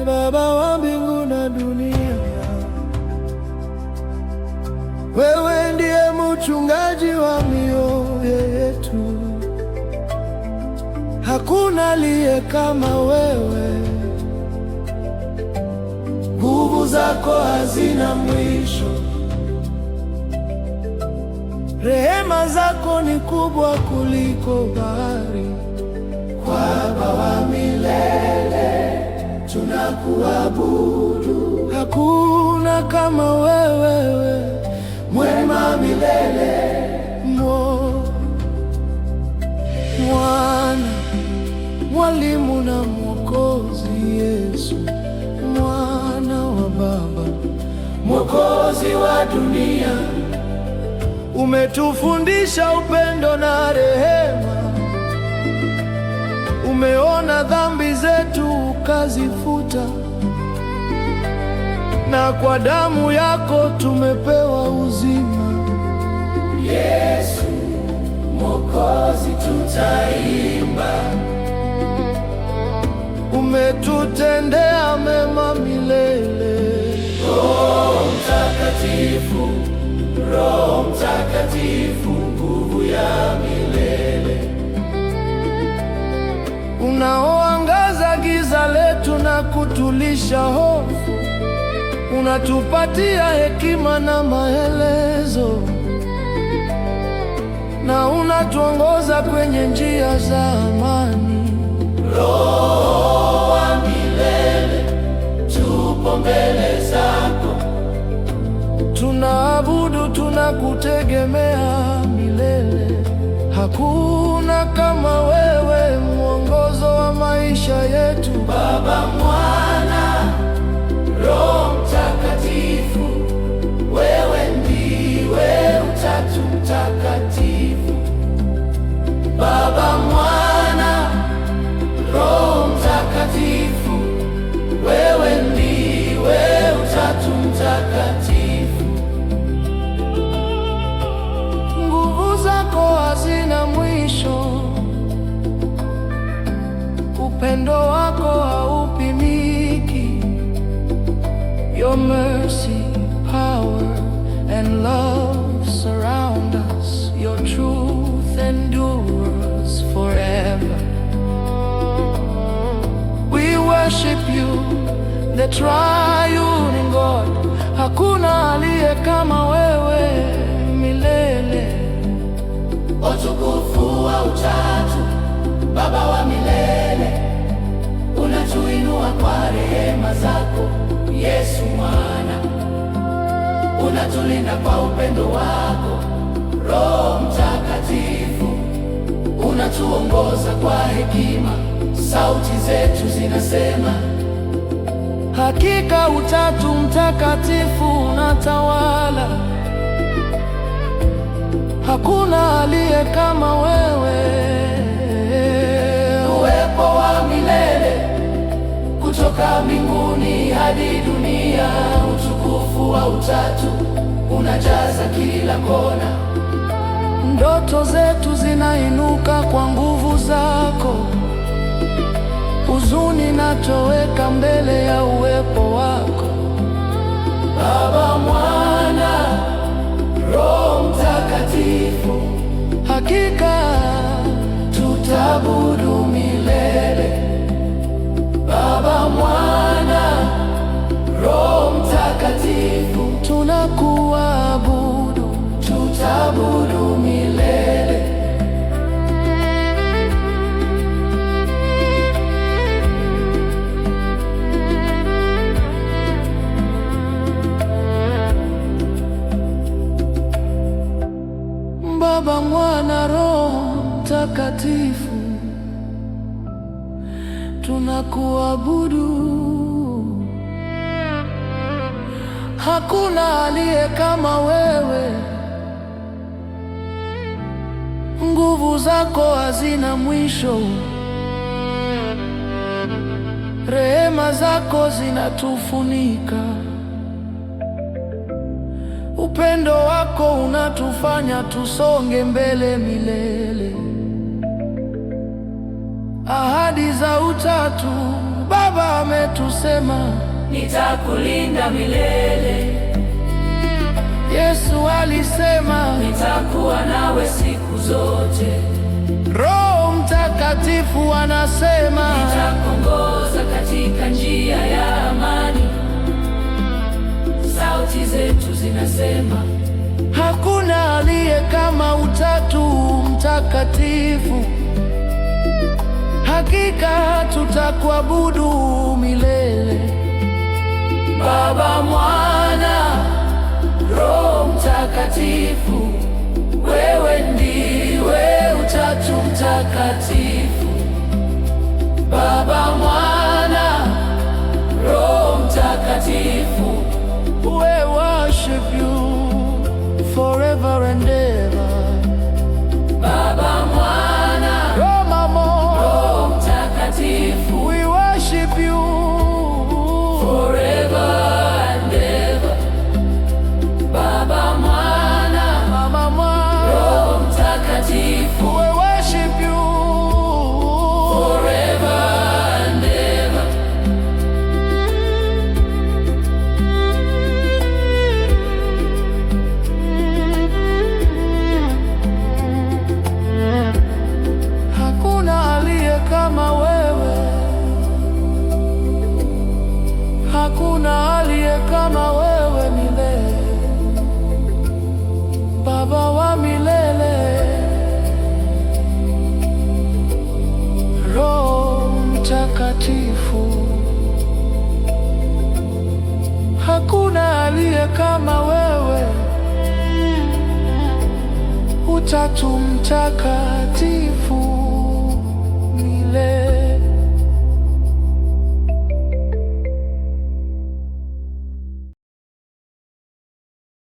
Baba wa mbingu na dunia, wewe ndiye mchungaji wa mioyo yetu. Hakuna aliye kama wewe, nguvu zako hazina mwisho. Rehema zako ni kubwa kuliko bahari. Baba wa milele, tunakuabudu. Hakuna kama wewe, mwema milele. Mwana, mwalimu na Mwokozi Yesu, mwana wa Baba, Mwokozi wa dunia. Umetufundisha upendo na rehema, umeona dhambi zetu ukazifuta, na kwa damu yako tumepewa uzima. Yesu Mwokozi, tutaimba. Umetutendea mema milele. Roho Mtakatifu, Roho Mtakatifu, nguvu ya milele, unaoangaza giza letu na kutulisha hofu, unatupatia hekima na maelezo, na unatuongoza kwenye njia za amani. Roho wa milele, tupo mbele zako, tunaabudu, tunakutegemea milele. Hakuna kama wewe, mwongozo wa maisha yetu. Baba, Mwana, Roho Mtakatifu, wewe ndiwe Utatu Mtakatifu. Baba, Mwana, Roho Mtakatifu, wewe ndiwe Utatu Mtakatifu. Nguvu zako hazina mwisho, upendo wako haupimiki. Your mercy, power and love surround us. Your truth endures forever. We worship you, the triune God. Hakuna aliye kama wewe milele. Utukufu wa Utatu, Baba wa milele, unatuinua kwa rehema zako. Yesu Mwana, unatulinda kwa upendo wako. Roho Mtakatifu, unatuongoza kwa hekima. Sauti zetu zinasema, hakika Utatu Mtakatifu unatawala. Hakuna aliye kama wewe. Uwepo wa milele, kutoka mbinguni hadi dunia. Utukufu wa Utatu unajaza kila kona. Ndoto zetu zinainuka kwa nguvu zako. Huzuni natoweka mbele ya uwepo wako. Baba, Mwana, Roho Mtakatifu, hakika tutaabudu milele. Baba, Mwana, Roho Mtakatifu, tunakuabudu, tutaabudu milele. Baba, Mwana, Roho Mtakatifu, tunakuabudu. Hakuna aliye kama wewe. Nguvu zako hazina mwisho. Rehema zako zinatufunika. Upendo wako unatufanya tusonge mbele milele. Ahadi za Utatu. Baba ametusema, nitakulinda milele. Yesu alisema, nitakuwa nawe siku zote. Roho Mtakatifu anasema, nitakuongoza katika njia ya amani. Sauti zetu zinasema, hakuna aliye kama Utatu Mtakatifu. Hakika tutakuabudu milele. Baba, Mwana, Roho Mtakatifu, wewe ndiwe Utatu Mtakatifu. Baba, Mwana, Roho Mtakatifu, we worship you forever and ever. Baba, Mwana, Roho Mtakatifu, we worship you forever and ever. Baba, Mwana, Roho Mtakatifu, we worship you forever and ever. Hakuna aliye kama wewe, hakuna aliye kama wewe milele. Baba wa milele, Roho Mtakatifu, hakuna aliye kama wewe, Utatu Mtakatifu.